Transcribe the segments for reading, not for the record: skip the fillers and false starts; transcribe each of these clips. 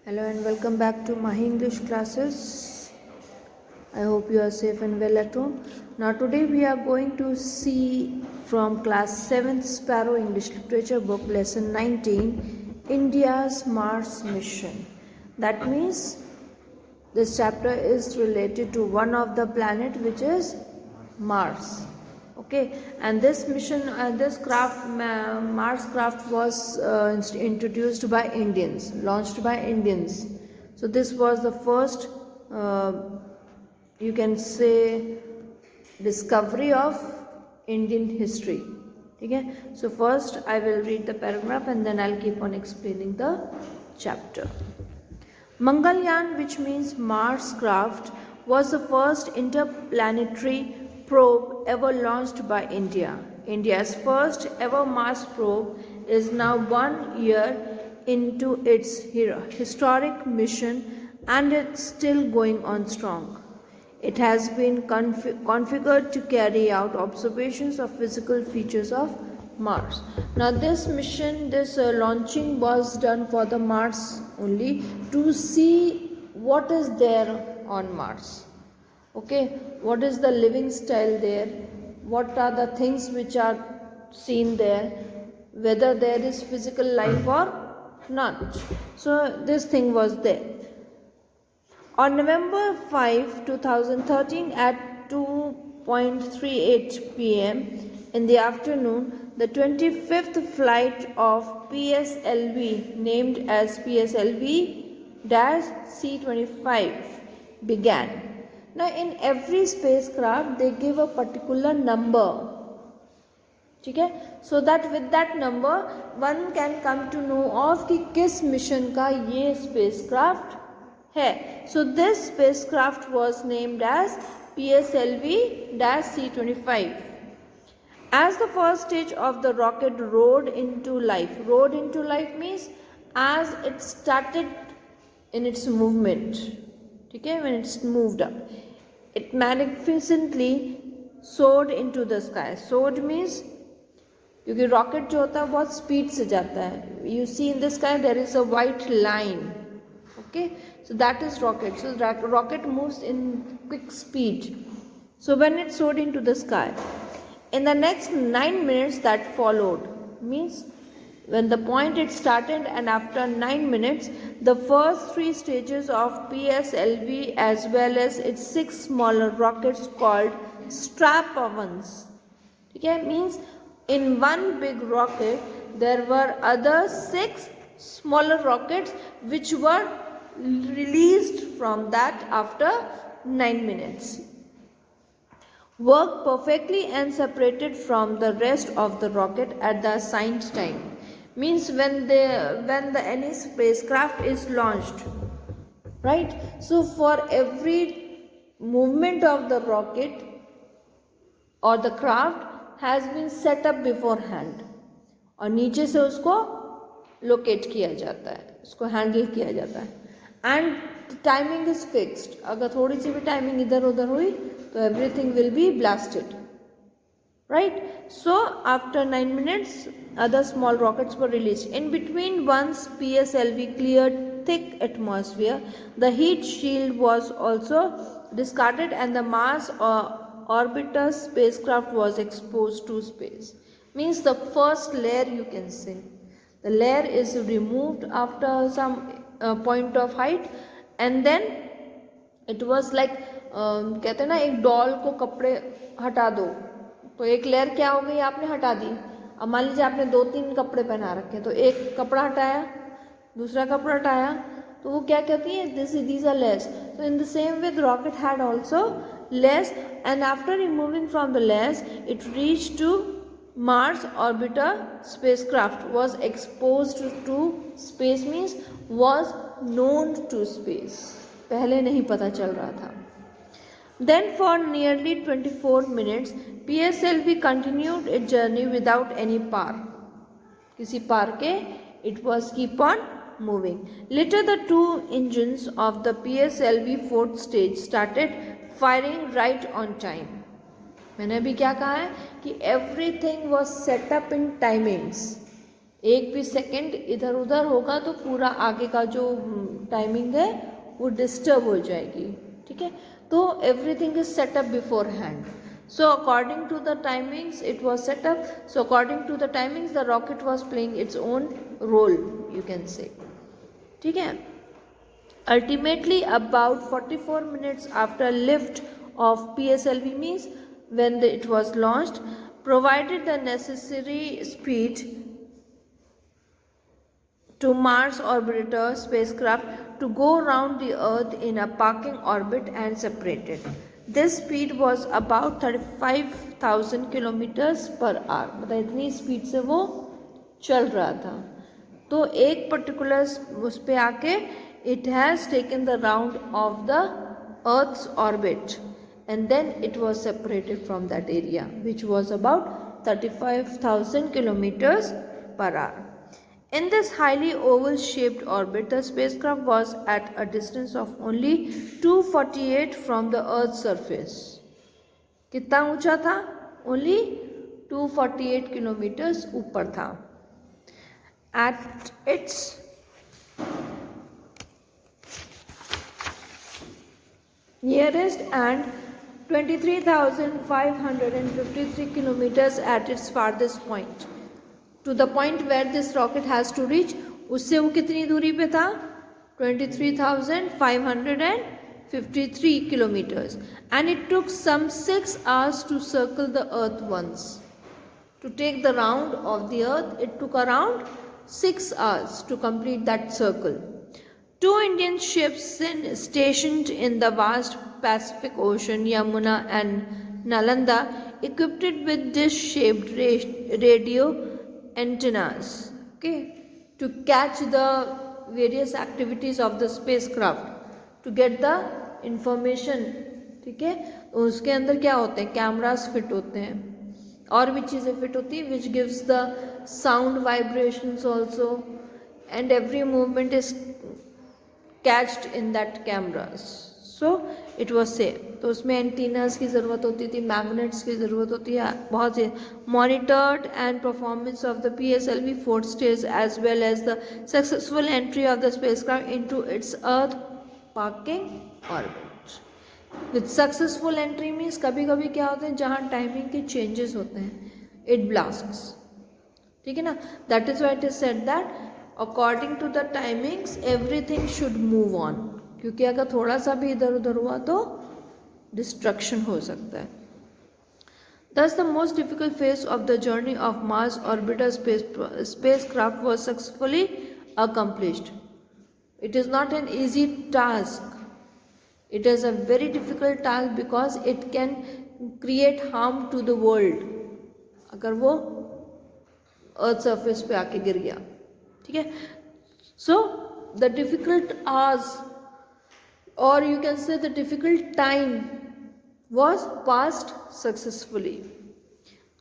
Hello and welcome back to my English classes. I hope you are safe and well at home. Now today we are going to see from class 7th Sparrow English Literature book lesson 19 India's Mars mission. That means this chapter is related to one of the planet which is Mars. Okay, and this mission, this craft, Mars craft was introduced by Indians, launched by Indians. So this was the first, you can say, discovery of Indian history. Okay, so first I will read the paragraph and then I'll keep on explaining the chapter. Mangalyaan, which means Mars craft, was the first interplanetary probe ever launched by India. India's first ever Mars probe is now 1 year into its historic mission and it's still going on strong. It has been configured to carry out observations of physical features of Mars. Now this mission, this launching was done for the Mars only to see what is there on Mars. Okay, what is the living style there, what are the things which are seen there, whether there is physical life or not. So this thing was there. On November 5, 2013 at 2:38 p.m. in the afternoon, the 25th flight of PSLV, named as PSLV-C25, began. Now in every spacecraft they give a particular number, okay? So that with that number one can come to know of कि किस mission का ये spacecraft है. So this spacecraft was named as PSLV-C25. As the first stage of the rocket rode into life means as it started in its movement, okay, when it's moved up, it magnificently soared into the sky. Soared means क्योंकि rocket जो होता है बहुत speed से जाता है. You see in the sky there is a white line. Okay, so that is rocket. So rocket moves in quick speed. So when it soared into the sky, in the next 9 minutes that followed, means when the point it started and after 9 minutes, the first 3 stages of PSLV as well as its 6 smaller rockets called strap-ons. Okay, means in one big rocket there were other 6 smaller rockets which were released from that after 9 minutes. Worked perfectly and separated from the rest of the rocket at the assigned time. Means when any spacecraft is launched, right? So for every movement of the rocket or the craft has been set up beforehand और नीचे से उसको locate किया जाता है, उसको handle किया जाता है. And the timing is fixed. अगर थोड़ी सी भी timing इधर उधर हुई तो everything will be blasted, right? So after 9 minutes other small rockets were released. In between, once PSLV cleared thick atmosphere, the heat shield was also discarded and the Mars orbiter spacecraft was exposed to space. Means the first layer, you can say, the layer is removed after some point of height and then it was like कहते हैं ना एक doll को कपड़े हटा दो तो एक लेयर क्या हो गई आपने हटा दी. अब मान लीजिए आपने 2-3 कपड़े पहना रखे तो एक कपड़ा हटाया, दूसरा कपड़ा हटाया, तो वो क्या कहती है these are layers. So in the same way the rocket had also layers and after removing from the layers it reached to Mars orbiter spacecraft was exposed to space means was known to space. पहले नहीं पता चल रहा था. Then for nearly 24 minutes, PSLV continued its journey without any power. किसी पार के it was keep on moving. Later the 2 engines of the PSLV 4th stage started firing right on time. मैंने अभी क्या कहा है कि everything was set up in timings. एक भी सेकंड इधर उधर होगा तो पूरा आगे का जो टाइमिंग है वो डिस्टर्ब हो जाएगी, ठीक है. तो everything is set up before hand. So according to the timings it was set up. So according to the timings the rocket was playing its own role, you can say. ठीक है. Ultimately about 44 minutes after lift of PSLV, means when it was launched, provided the necessary speed to Mars orbiter spacecraft to go around the Earth in a parking orbit and separated. This speed was about 35,000 kilometers per hour. मतलब इतनी speed से वो चल रहा था. तो एक particular उस पे आके it has taken the round of the Earth's orbit and then it was separated from that area, which was about 35,000 kilometers per hour. In this highly oval-shaped orbit, the spacecraft was at a distance of only 248 from the Earth's surface. कितना ऊंचा था? Only 248 kilometers ऊपर था. At its nearest and 23,553 kilometers at its farthest point. To the point where this rocket has to reach, उससे वो कितनी दूरी पे था? 23,553 kilometers, and it took some 6 hours to circle the Earth once. To take the round of the Earth, it took around 6 hours to complete that circle. 2 Indian ships stationed in the vast Pacific Ocean, Yamuna and Nalanda, equipped with dish-shaped radio antennas, okay, to catch the various activities of the spacecraft, to get the information, ठीक है. उसके अंदर क्या होते हैं? Cameras fit होते हैं और भी चीज़ें फिट होती हैं, which gives the sound vibrations also, and every movement is catched in that cameras. So it was safe. तो उसमें एंटीनास की ज़रूरत होती थी, मैग्नेट्स की ज़रूरत होती है, बहुत से. Monitored and performance of the PSLV fourth stage as well as the successful entry of the spacecraft into its Earth parking orbit. With successful entry means कभी कभी क्या होते हैं जहाँ टाइमिंग के चेंजेस होते हैं, it blasts, ठीक है ना. That is why it is said that according to the timings everything should move on, क्योंकि अगर थोड़ा सा भी इधर उधर हुआ तो डिस्ट्रक्शन हो सकता है. Thus the most difficult phase of the journey of Mars orbiter spacecraft was successfully accomplished. It is not an easy task. It is a very difficult task because it can create harm to the world अगर वो earth surface पे आके गिर गया, ठीक है. So the difficult hours, or you can say the difficult time, was passed successfully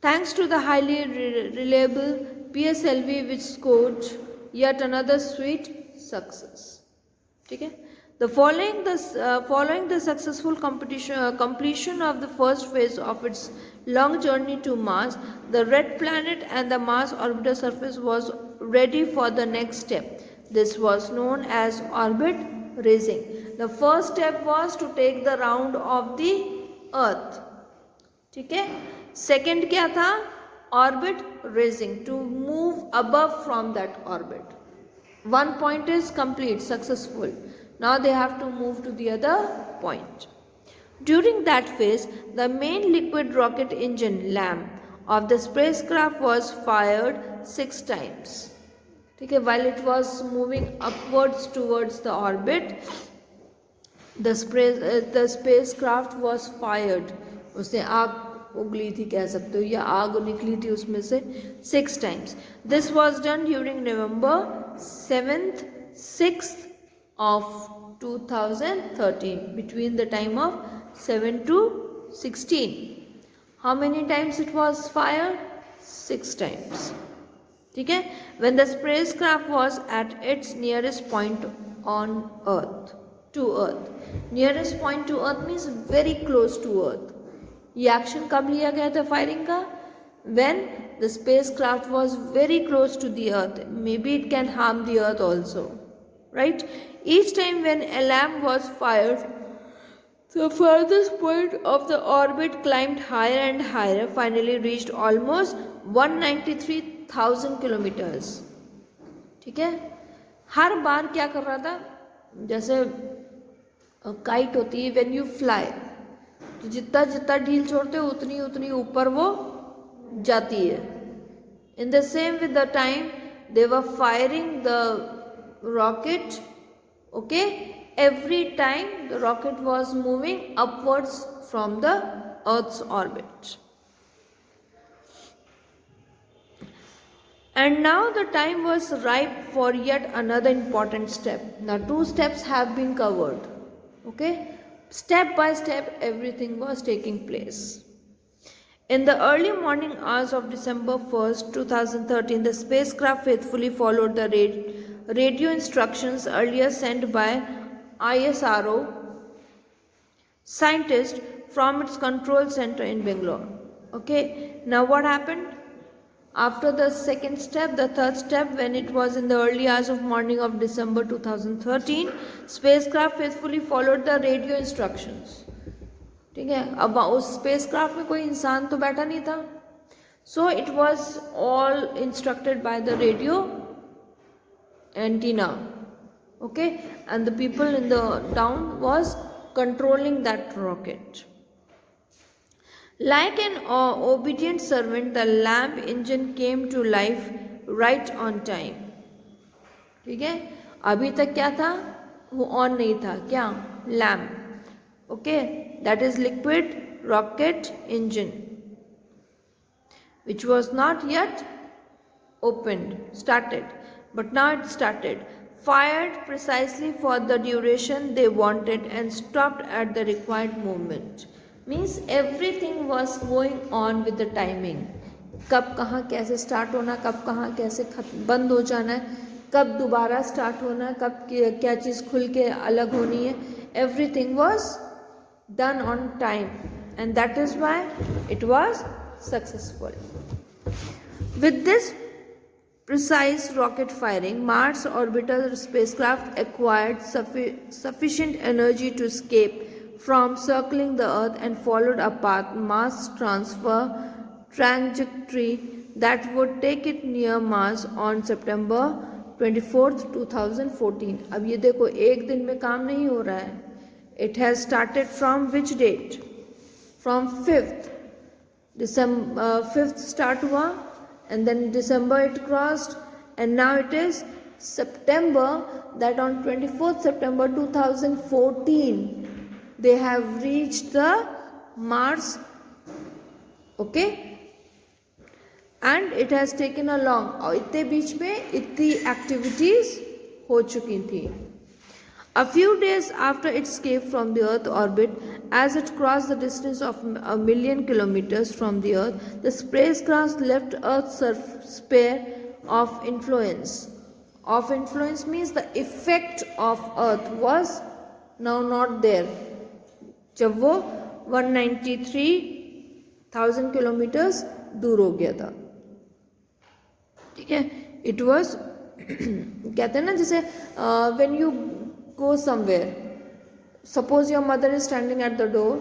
thanks to the highly reliable PSLV, which scored yet another sweet success, ठीक है. Following the successful completion of the first phase of its long journey to Mars, the red planet and the Mars orbiter surface was ready for the next step. This was known as orbit raising. The first step was to take the round of the Earth, ठीक है. Second क्या था? Orbit raising, to move above from that orbit. One point is complete, successful. Now they have to move to the other point. During that phase, the main liquid rocket engine LAM of the spacecraft was fired 6 times. Okay, while it was moving upwards towards the orbit, the spacecraft was fired. उसने आग उगली थी कह सकते हो, या आग निकली थी उसमें से 6 times. This was done during November 7th, 6th of 2013, between the time of 7 to 16. How many times it was fired? 6 times. ठीक है. When the spacecraft was at its nearest point on Earth, to Earth. Nearest point to Earth means very close to Earth. ये action कब लिया गया था firing का? When the spacecraft was very close to the Earth. Maybe it can harm the Earth also, right? Each time when a lamp was fired, the furthest point of the orbit climbed higher and higher, finally reached almost 193,000 kilometers. ठीक है, हर बार क्या कर रहा था, जैसे kite होती है, when you fly, तो जितना जितना ढील छोड़ते हो उतनी उतनी ऊपर वो जाती है. In the same with the time they were firing the rocket. Okay, every time the rocket was moving upwards from the Earth's orbit. And now the time was ripe for yet another important step. Now 2 steps have been covered. Okay, step by step everything was taking place. In the early morning hours of December 1st, 2013, the spacecraft faithfully followed the radio instructions earlier sent by ISRO scientists from its control center in Bangalore. Okay, now what happened? After the second step, the third step, when it was in the early hours of morning of December 2013, spacecraft faithfully followed the radio instructions. ठीक है, अब उस spacecraft में कोई इंसान तो बैठा नहीं था, so it was all instructed by the radio antenna. Okay, and the people in the town was controlling that rocket. Like an obedient servant, the lamp engine came to life right on time. ठीक है, अभी तक क्या था, वो on नहीं था. क्या, lamp. Okay, that is liquid rocket engine which was not yet opened, started, but now it started. Fired precisely for the duration they wanted and stopped at the required moment. Means everything was going on with the timing. कब कहाँ कैसे start होना, कब कहाँ कैसे बंद हो जाना है, कब दोबारा स्टार्ट होना, कब क्या चीज़ खुल के अलग होनी है. Everything was done on time, and that is why it was successful. With this precise rocket firing, Mars orbital spacecraft acquired sufficient energy to escape from circling the Earth and followed a path mass transfer trajectory that would take it near Mars on September 24th, 2014. अब ये देखो, एक दिन में काम नहीं हो रहा है. It has started from which date? From 5th December. 5th start हुआ, and then December it crossed, and now it is September. That on 24th September 2014 they have reached the Mars. Okay, and it has taken a long, और इतने बीच में इतनी activities हो चुकी थी. A few days after its escape from the Earth orbit, as it crossed the distance of 1,000,000 kilometers from the Earth, the spacecraft left Earth's sphere of influence. Of influence means the effect of Earth was now not there. जब वो 193,000 kilometers दूर हो गया था. ठीक है, it was कहते हैं ना, जैसे when you go somewhere, suppose your mother is standing at the door,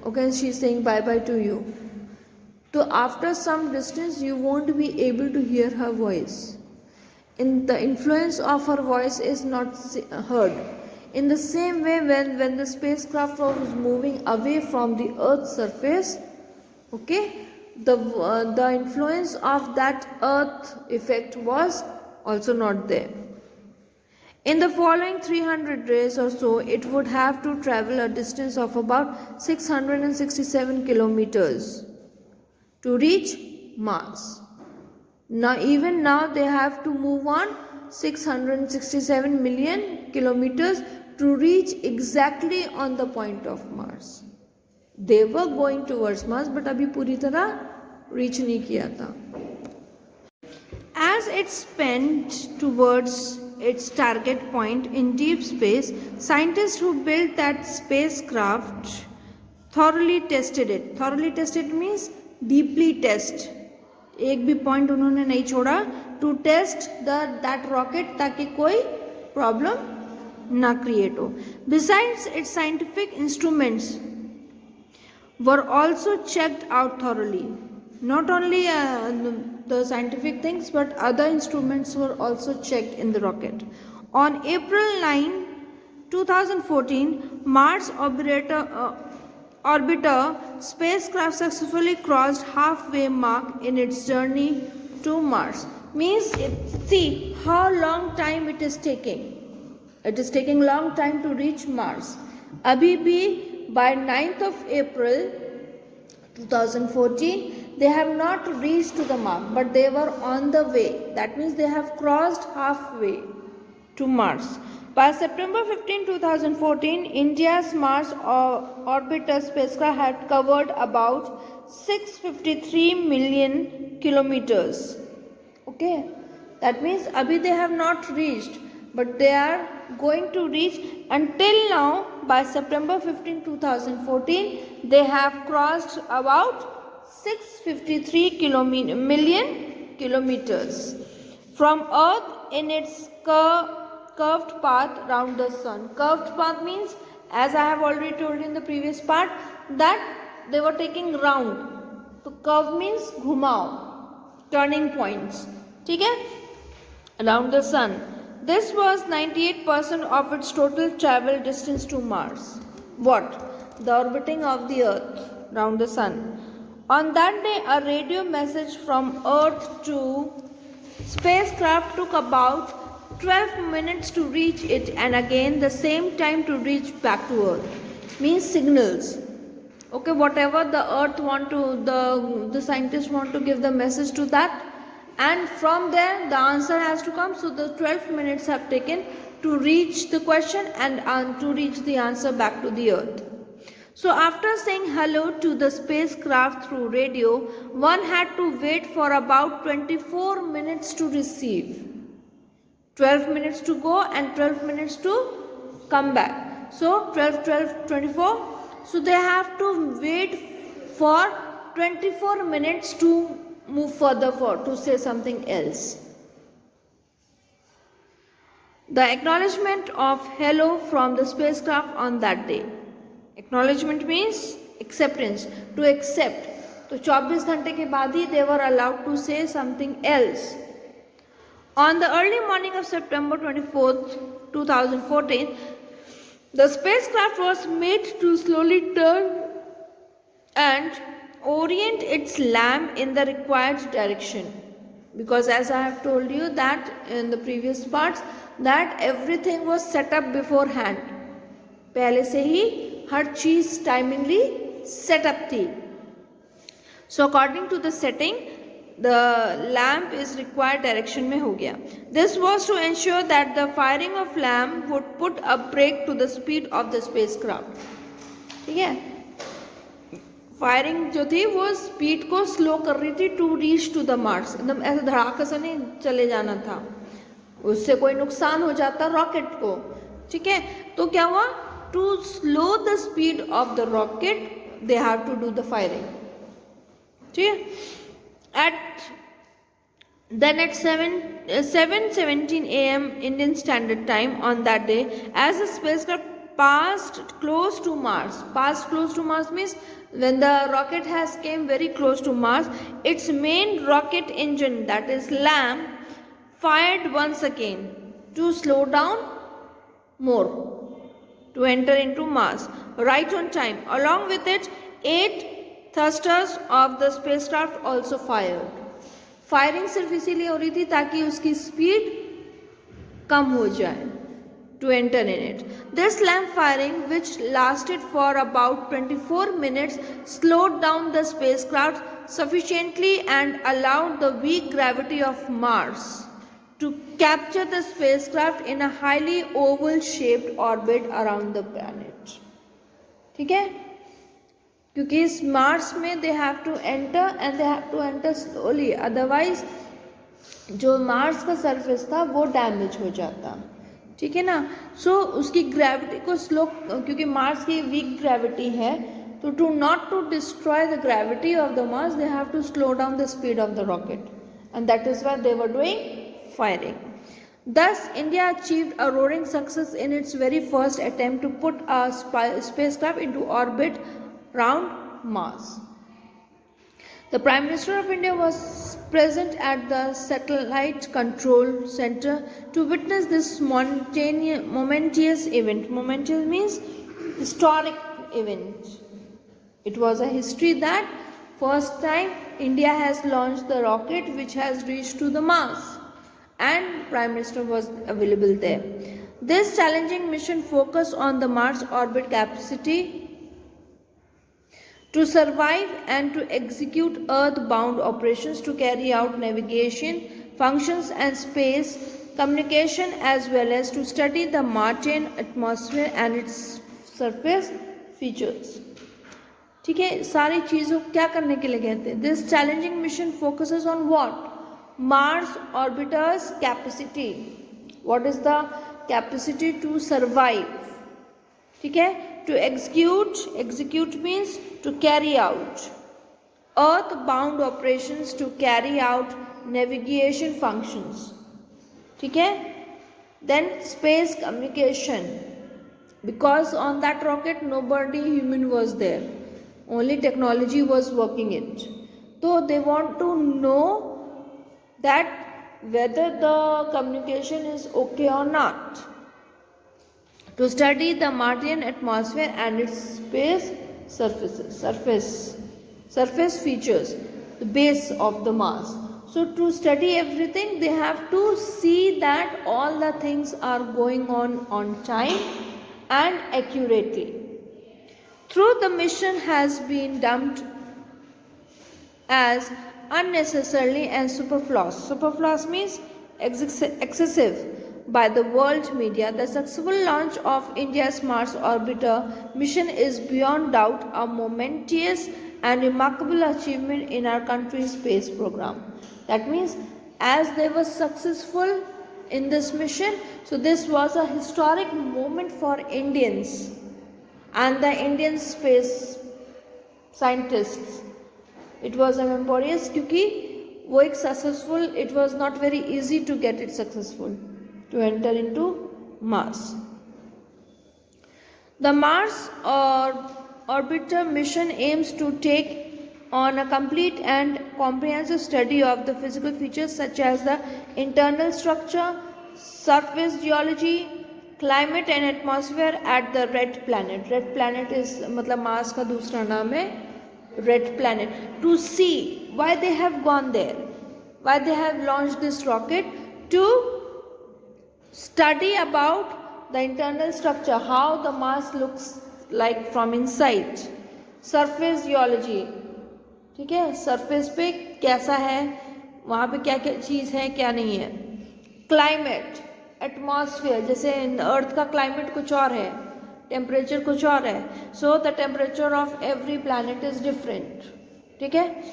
okay, and she is saying bye bye to you, so after some distance you won't be able to hear her voice. In the influence of her voice is not heard. In the same way, when the spacecraft was moving away from the Earth's surface, okay, the influence of that Earth effect was also not there. In the following 300 days or so, it would have to travel a distance of about 667 kilometers to reach Mars. Now, even now, they have to move on 667 million kilometers to reach exactly on the point of Mars. They were going towards Mars, but अभी पूरी तरह reach नहीं किया था. As it sped towards its target point in deep space, scientists who built that spacecraft thoroughly tested it. Thoroughly tested means deeply test. एक भी point उन्होंने नहीं छोड़ा टू टेस्ट दैट रॉकेट, ताकि कोई प्रॉब्लम ना क्रिएट हो. Besides it's scientific instruments were also checked out thoroughly. Not only the scientific things, but other instruments were also checked in the rocket. On April 9, 2014, Mars orbiter spacecraft successfully crossed halfway mark in its journey to Mars. Means, see how long time it is taking. It is taking long time to reach Mars. अभी भी by 9th of April 2014, they have not reached to the mark, but they were on the way. That means they have crossed halfway to Mars. By September 15, 2014, India's Mars orbiter spacecraft had covered about 653 million kilometers. Okay, that means abhi they have not reached, but they are going to reach. Until now, by September 15, 2014, they have crossed about 653 million kilometers from Earth in its curved path around the Sun. Curved path means, as I have already told in the previous part, that they were taking round. So curve means घुमाव, turning points. ठीक है, around the Sun. This was 98% of its total travel distance to Mars. What? The orbiting of the Earth around the Sun. On that day, a radio message from Earth to spacecraft took about 12 minutes to reach it, and again the same time to reach back to Earth. Means signals. Okay, whatever the Earth want to, the scientists want to give the message to that, and from there the answer has to come. So the 12 minutes have taken to reach the question and to reach the answer back to the Earth. So after saying hello to the spacecraft through radio, one had to wait for about 24 minutes to receive. 12 minutes to go and 12 minutes to come back. So 12, 12, 24. So they have to wait for 24 minutes to move further to say something else. The acknowledgement of hello from the spacecraft on that day. Acknowledgement means acceptance, to accept. तो 24 घंटे के बाद ही they were allowed to say something else. On the early morning of September 24th, 2014, the spacecraft was made to slowly turn and orient its lamp in the required direction, because as I have told you that in the previous parts, that everything was set up beforehand. पहले से ही हर चीज टाइमिंगली setup थी. So according to the setting, the lamp is required direction में हो गया. This was to ensure that the firing of lamp would put a brake to the speed of the spacecraft. ठीक है, firing जो थी वो speed को slow कर रही थी to reach to the Mars. एकदम ऐसे धड़ाका से नहीं चले जाना था, उससे कोई नुकसान हो जाता रॉकेट को. ठीक है, तो क्या हुआ, to slow the speed of the rocket they have to do the firing. ठीक है, then at 7:17 a.m. Indian Standard Time on that day, as the spacecraft passed close to Mars. Passed close to Mars means when the rocket has came very close to Mars, its main rocket engine, that is LAMP, fired once again to slow down more to enter into Mars right on time. Along with it, 8 thrusters of the spacecraft also fired. Firing सिर्फ इसीलिए हो रही थी ताकि उसकी speed कम हो जाए to enter in it. This lamp firing, which lasted for about 24 minutes, slowed down the spacecraft sufficiently and allowed the weak gravity of Mars to capture the spacecraft in a highly oval shaped orbit around the planet. ठीक है, क्योंकि इस Mars में they have to enter and they have to enter slowly, otherwise जो Mars का surface था वो damage हो जाता. ठीक है ना. सो उसकी ग्रेविटी को स्लो, क्योंकि मार्स की वीक ग्रेविटी है So not to destroy the gravity of the Mars, they have to slow down the speed of the rocket, and that is why they were doing firing. Thus, India achieved a roaring success in its very first attempt to put a spacecraft into orbit round Mars. The Prime Minister of India was present at the Satellite Control Center to witness this momentous event. Momentous means historic event. It was a history that first time India has launched the rocket which has reached to the Mars, and Prime Minister was available there. This challenging mission focused on the Mars orbit capacity to survive and to execute earth-bound operations, to carry out navigation functions and space communication, as well as to study the Martian atmosphere and its surface features. ठीक है, सारी चीज़ों क्या करने के लिए कहते हैं? This challenging mission focuses on what? Mars orbiter's capacity. What is the capacity to survive? ठीक है, to execute means to carry out earth-bound operations, to carry out navigation functions. ठीक है, then space communication, because on that rocket nobody human was there, only technology was working it. So they want to know that whether the communication is okay or not, to study the Martian atmosphere and its space surface features, the base of the Mars. So to study everything, they have to see that all the things are going on time and accurately. Through the mission has been dumped as unnecessarily and superfluous. Superfluous means excessive by the world media. The successful launch of India's Mars orbiter mission is beyond doubt a momentous and remarkable achievement in our country's space program. That means as they were successful in this mission, so this was a historic moment for Indians and the Indian space scientists. It was a memorious क्योंकि वो एक successful, it was not very easy to get it successful to enter into Mars. The Mars orbiter mission aims to take on a complete and comprehensive study of the physical features such as the internal structure, surface geology, climate and atmosphere at the red planet. Red planet is मतलब Mars का दूसरा नाम है red planet, to see why they have gone there, why they have launched this rocket, to study about the internal structure, how the Mars looks like from inside, surface geology, ठीक है, surface पे कैसा है, वहाँ पे क्या क्या चीज़ है क्या नहीं है, climate, atmosphere, जैसे अर्थ का climate कुछ और है, टेम्परेचर कुछ और है, so the temperature of every planet is different. ठीक है,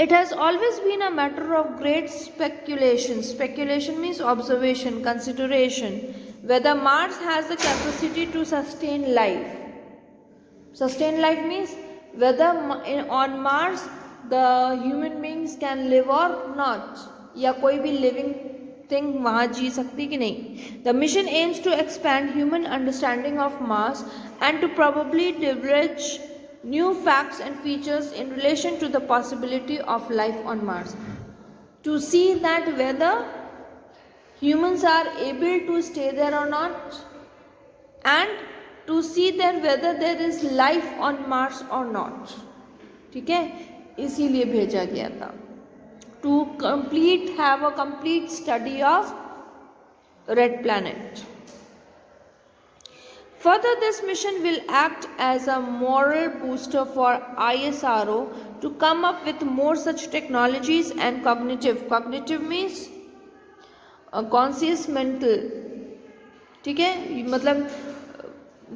it has always been a matter of great speculation. Speculation means observation, consideration, whether Mars has the capacity to sustain life. Sustain life means whether on Mars the human beings can live or not, या कोई भी living thing वहाँ जी सकती कि नहीं. The mission aims to expand human understanding of Mars and to probably divulge new facts and features in relation to the possibility of life on Mars. To see that whether humans are able to stay there or not, and to see that whether there is life on Mars or not. ठीक है, इसीलिए भेजा गया था. To have a complete study of red planet. Further, this mission will act as a moral booster for ISRO to come up with more such technologies and cognitive means conscious mental. ठीक है, मतलब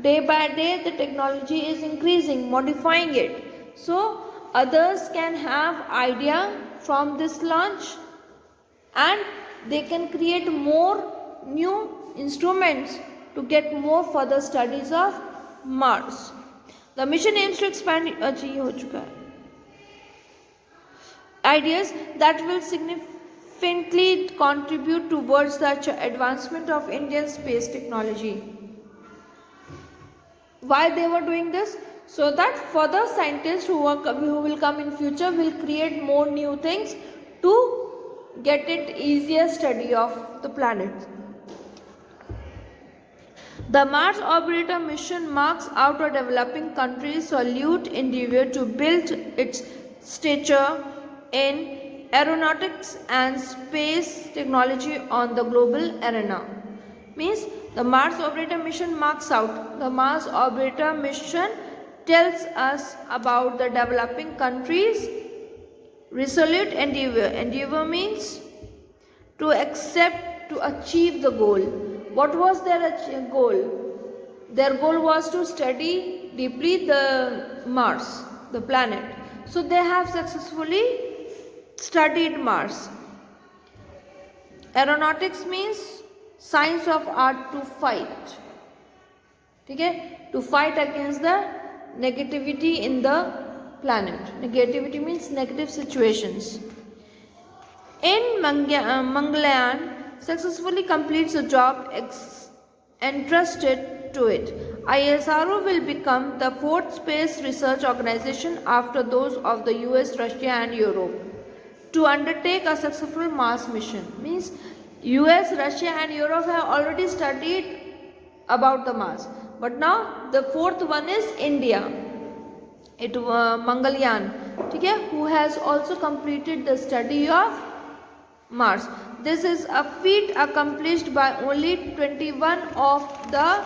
day by day the technology is increasing, modifying it, so others can have idea from this launch and they can create more new instruments to get more further studies of Mars. The mission aims to expand, अच्छा ये हो चुका है, ideas that will significantly contribute towards the advancement of Indian space technology. Why they were doing this? So that further scientists who will come in future will create more new things to get it easier study of the planet. The Mars Orbiter mission marks out a developing country's salute endeavor to build its stature in aeronautics and space technology on the global arena. Means the Mars Orbiter mission marks out. The Mars Orbiter mission tells us about the developing countries' resolute endeavor. Endeavor means to accept, to achieve the goal. What was their goal? Their goal was to study deeply the Mars, the planet. So they have successfully studied Mars. Aeronautics means science of art to fight. Okay? To fight against the negativity in the planet. Negativity means negative situations. In Mangalyaan successfully completes the job entrusted to it. ISRO will become the fourth space research organization after those of the US, Russia and Europe to undertake a successful Mars mission. Means US, Russia and Europe have already studied about the Mars. But now the fourth one is India. It Mangalyaan, okay, who has also completed the study of Mars. This is a feat accomplished by only 21 of the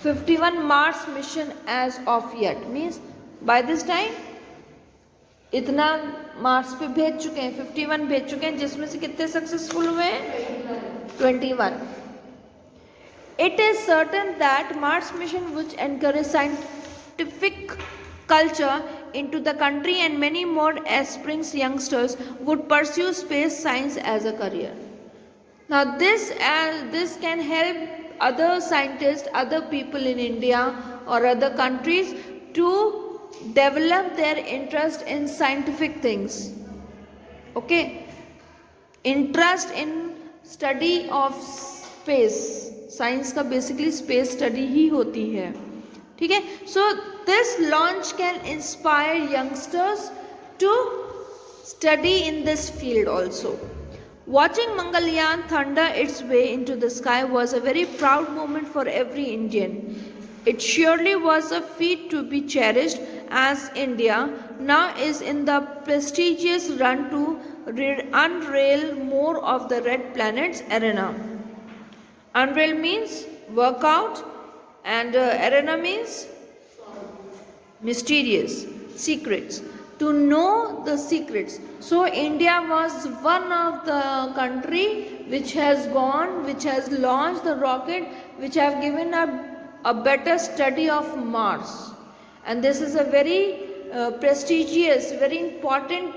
51 Mars mission as of yet. Means by this time इतना Mars पे भेज चुके हैं, 51 भेज चुके हैं, जिसमें से कितने सक्सेसफुल हुए हैं? 21. It is certain that Mars mission which encourage scientific culture into the country and many more aspiring youngsters would pursue space science as a career. Now this can help other scientists, other people in India or other countries to develop their interest in scientific things. Okay, interest in study of space. Science का basically space study ही होती है, ठीक है. So this launch can inspire youngsters to study in this field also. Watching Mangalyaan thunder its way into the sky was a very proud moment for every Indian. It surely was a feat to be cherished as India now is in the prestigious run to unrail more of the Red Planet's arena. Unrail means workout and arena means mysterious, secrets. To know the secrets. So India was one of the country which has launched the rocket, which have given a better study of Mars. And this is a very prestigious, very important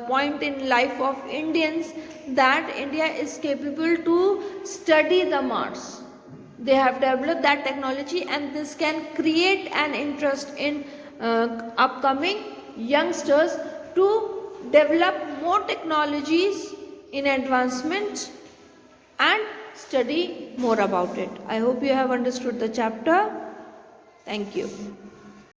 point in life of Indians, that India is capable to study the Mars. They have developed that technology, and this can create an interest in upcoming youngsters to develop more technologies in advancement and study more about it. I hope you have understood the chapter. Thank you.